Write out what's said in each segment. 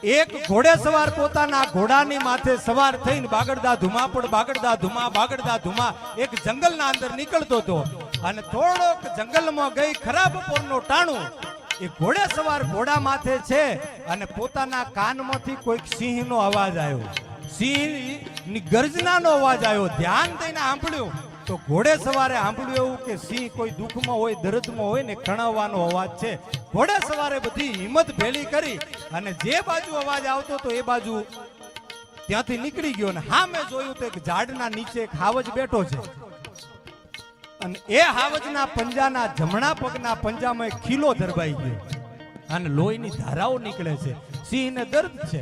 એક ઘોડેસવાર પોતાના ઘોડાની માથે સવાર થઈને બાગડદા ધુમા એક જંગલના અંદર નીકળતો હતો અને થોડોક જંગલમાં ગઈ ખરાબ પોરનો ટાણું એ ઘોડેસવાર ઘોડા માથે છે અને પોતાના કાનમાંથી કોઈક સિંહનો અવાજ આવ્યો, સિંહની ગર્જનાનો અવાજ આવ્યો. ધ્યાન દઈને સાંભળ્યું તો ઘોડેસવારે સાંભળ્યું એવું કે સિંહ કોઈ દુઃખમાં હોય, દર્દમાં હોય ને કણાવવાનો અવાજ છે. ઘોડેસવારે બધી હિંમત ભેળી કરી અને જે બાજુ અવાજ આવતો તો એ બાજુ ત્યાંથી નીકળી ગયો ને હા મેં જોયું તો એક ઝાડના નીચે એક હાવજ બેઠો છે અને એ હાવજના પંજાના જમણા પગના પંજામાં એક ખીલો ધરબાઈ ગયો અને લોહીની ધારાઓ નીકળે છે. સિંહને દર્દ છે,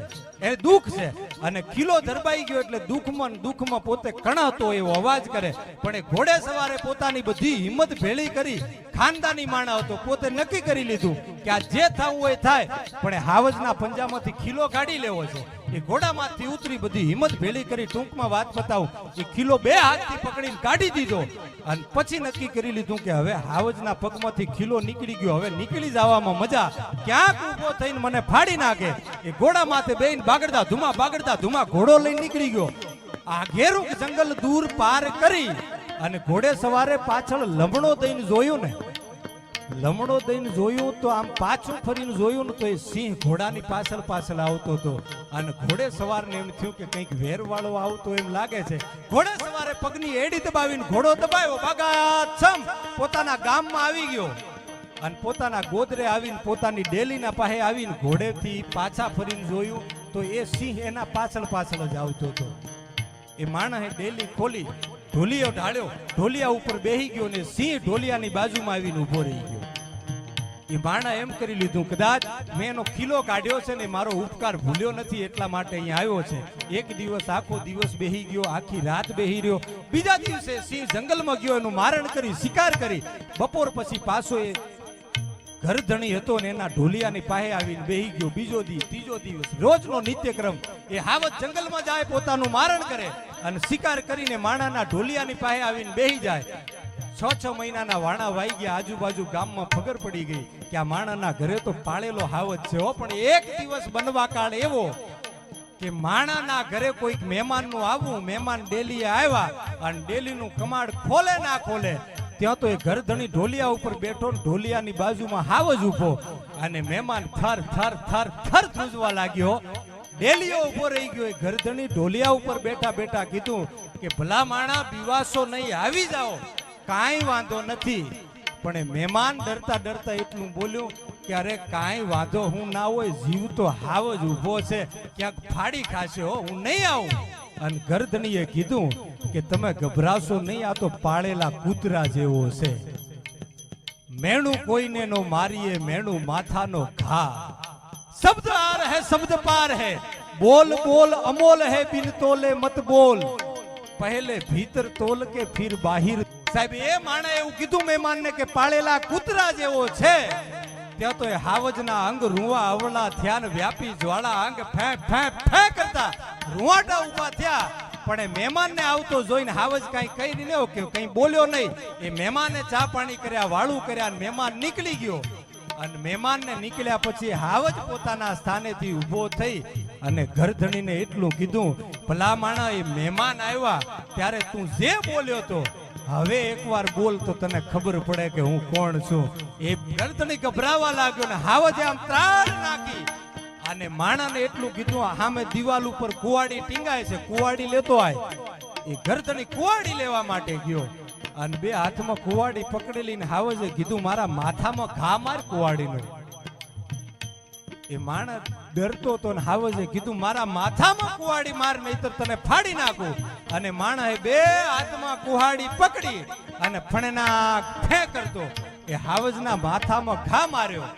એ દુઃખ છે અને ખીલો ધરબાઈ ગયો એટલે દુઃખમાં પોતે કણાતો એવો અવાજ કરે. પણ એ ઘોડેસવારે પોતાની બધી હિંમત ભેળી કરી, ખાનદાની માણા હતો, પોતે નક્કી કરી લીધું કે આ જે થવું હોય થાય, પણ એ હાવજના પંજામાંથી ખીલો કાઢી લેવો છે. એ ઘોડામાંથી ઉતરી બધી હિંમત ભેળી કરી. ટૂંકમાં વાત બતાવું, એ ખીલો બે હાથથી પકડીને કાઢી દીધો અને પછી નક્કી કરી લીધું કે હવે હાવજના પગમાંથી ખીલો નીકળી ગયો, હવે નીકળી જવામાં મજા, ક્યાંક ઊભો થઈને મને ફાડી નાખે. એ ઘોડા માથે બેહીને બાગડદા ધુમા ઘોડો લઈને નીકળી ગયો. આ ઘેરું જંગલ દૂર પાર કરી અને ઘોડેસવારે પાછળ લમણો દઈને જોયું ને, લમણો દઈને જોયું તો આમ પાછું ફરીને જોયું ને તો એ સિંહ ઘોડાની પાછળ આવતો હતો અને ઘોડેસવારને એમ થયું કે કંઈક વેરવાળો આવતો એમ લાગે છે. ઘોડેસવારે પગની એડી દબાવીને ઘોડો દબાવ્યો, બાગાછમ પોતાના ગામમાં આવી ગયો અને પોતાના ગોદરે આવીને પોતાની ડેલીના પાસે આવીને ઘોડેથી પાછા ફરીને જોયું તો એ સિંહ એના પાછળ જ આવતો હતો. એ માણસે ડેલી ખોલી, ઢોલિયો ઢાળ્યો, ઢોલિયા ઉપર બેહી ગયો ને સિંહ ઢોલિયાની બાજુમાં આવીને ઊભો રહી ગયો. એ માણા એમ કરી લીધું કદાચ મેં એનો ખીલો કાઢ્યો છે ને મારો ઉપકાર ભૂલ્યો નથી એટલા માટે અહીંયા આવ્યો છે. એક દિવસ આખો દિવસ બેહી ગયો, આખી રાત બેહી રહ્યો. બીજા દિવસે સિંહ જંગલમાં ગયો, એનું મારણ કરી, શિકાર કરી. બપોર પછી પાછો એ ઘરધણી હતો ને એના ઢોલિયાની પાસે આવીને બેહી ગયો. બીજો દિવસ, ત્રીજો દિવસ, રોજનો નિત્યક્રમ. એ હાવજ જંગલમાં જાય, પોતાનું મારણ કરે અને શિકાર કરીને માણાના ઢોલિયાની પાસે આવીને બેહી જાય. 6 મહિનાના વાણા વાઈ ગયા. આજુબાજુ ગામમાં ખબર પડી ગઈ કે આ માણાના ઘરે તો પાળેલો હાવજ છે. પણ એક દિવસ બનવા કાળ એવો કે માણાના ઘરે કોઈક મહેમાનનું આવવું, મહેમાન ડેલીએ આવ્યા અને ડેલીનું કમાડ ખોલે ના ખોલે ત્યાં તો એ ઘરધણી ઢોલિયા ઉપર બેઠો ને ઢોલિયાની બાજુમાં હાવજ ઊભો અને મહેમાન થર ધ્રુજવા લાગ્યો. ડેલીઓ ઉભો રહી ગયો. એ ઘરધણી ઢોલિયા ઉપર બેઠા કીધું કે ભલા માણા બીવાસો નહીં, આવી જાઓ, કાંઈ વાંધો નથી. પણ એ મહેમાન ડરતા એટલું બોલ્યું કે અરે કાંઈ વાંધો હું ના હોય, જીવ તો હાવજ ઊભો છે, ક્યાંક ફાડી ખાશે હો, હું નહીં આવું. અને ગરદણીએ કીધું કે તમે ગભરાશો નહીં, આ તો પાળેલા કૂતરા જેવો છે. મેણું કોઈને નો મારીએ, મેણું માથાનો ઘા. શબ્દ આર હે શબ્દ પાર હે, બોલ બોલ અમોલ હે, બિન તોલે મત બોલ, પહેલે ભીતર તોલ કે ફિર બાહિર. સાહેબ એ માણે એવું કીધું મહેમાનને કે પાળેલા કૂતરા જેવો છે. ત્યાં તો એ હાવજના અંગ રૂવા અવળા થયા ને વ્યાપી જ્વાળા અંગ ફે કરતા રૂવાટા ઉભા થયા. પણ એ મહેમાનને આવતો જોઈને હાવજ કાંઈ કહી નહીં, કે કંઈ બોલ્યો નહીં. એ મહેમાને ચા પાણી કર્યા, વાળું કર્યા, મહેમાન નીકળી ગયો. અને મહેમાનને નીકળ્યા પછી હાવજ પોતાના સ્થાનેથી ઊભો થઈ અને ઘરધણીને એટલું કીધું, ભલા માણા એ મહેમાન આવ્યા ત્યારે તું જે બોલ્યો તો હવે એકવાર બોલ તો તને ખબર પડે કે હું કોણ છું. એ ઘરધણી ગભરાવા લાગ્યો ને હાવજે આમ ત્રાડ નાખી અને માણાને એટલું કીધું, સામે દિવાલ ઉપર કુવાડી ટીંગાય છે, કુવાડી લેતો આય. એ ઘરધણી કુવાડી લેવા માટે ગયો અને બે હાથમાં કુવાડી પકડેલી ને હાવજે કીધું મારા માથામાં ઘા માર કુવાડીનો. એ માણસ ડરતો હતો ને હાવજે કીધું મારા માથામાં કુવાડી માર નહીતર તને ફાડી નાખું. અને માણસે બે હાથમાં કુહાડી પકડી અને ફણના ફે કરતો એ હાવજના માથામાં ઘા માર્યો.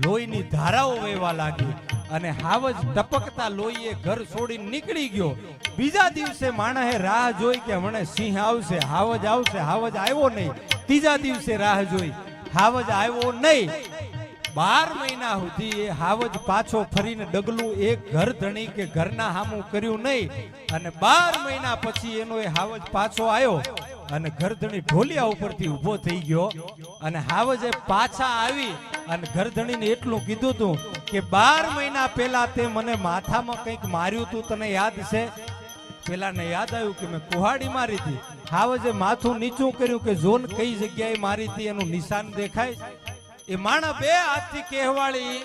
લોહીની ધારાઓ વહેવા લાગી અને હાવજ ટપકતા લોહીએ ઘર છોડીને નીકળી ગયો. બીજા દિવસે માણસે રાહ જોઈ કે મને સિંહ આવશે, હાવજ આવશે, હાવજ આવ્યો નહીં. ત્રીજા દિવસે રાહ જોઈ, હાવજ આવ્યો નહીં. 12 મહિના સુધી એ હાવજ પાછો ફરીને ડગલું એક ઘર ધણી કે ઘરના હામું કર્યું નહીં. અને 12 મહિના પછી એનો એ હાવજ પાછો આવ્યો અને ઘરધણી ઢોલિયા ઉપરથી ઊભો થઈ ગયો. અને હાવજે પાછા આવી અને ઘરધણીને એટલું કીધું હતું કે 12 મહિના પહેલા તે મને માથામાં કંઈક માર્યું તું, તને યાદ છે? પેલાને યાદ આવ્યું કે મેં કુહાડી મારી હતી. હાવ જે માથું નીચું કર્યું કે જોન કઈ જગ્યાએ મારી હતી એનું નિશાન દેખાય. એ માણા 2 હાથથી કહેવાળી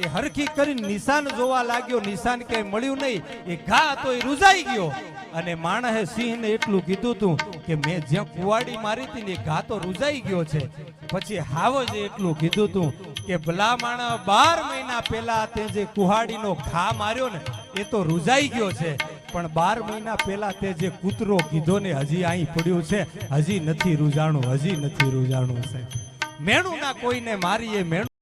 એ હરખી કરીને નિશાન જોવા લાગ્યો. નિશાન ક્યાંય મળ્યું નહીં. એ ઘા તો એ રૂજાઈ ગયો. અને માણસે સિંહને એટલું કીધું તું કે મેં જ્યાં કુવાડી મારી હતી ને એ ઘા તો રૂજાઈ ગયો છે. પછી હાવ જ એટલું કીધું તું કે ભલા માણા 12 મહિના પહેલા તે જે કુહાડીનો ઘા માર્યો ને એ તો રૂજાઈ ગયો છે, પણ 12 મહિના પહેલા તે જે કૂતરો કીધો ને હજી અહીં પડ્યું છે, હજી નથી રૂજાણું, હજી નથી રૂજાણું છે. મેણું ના કોઈને મારીએ મેણું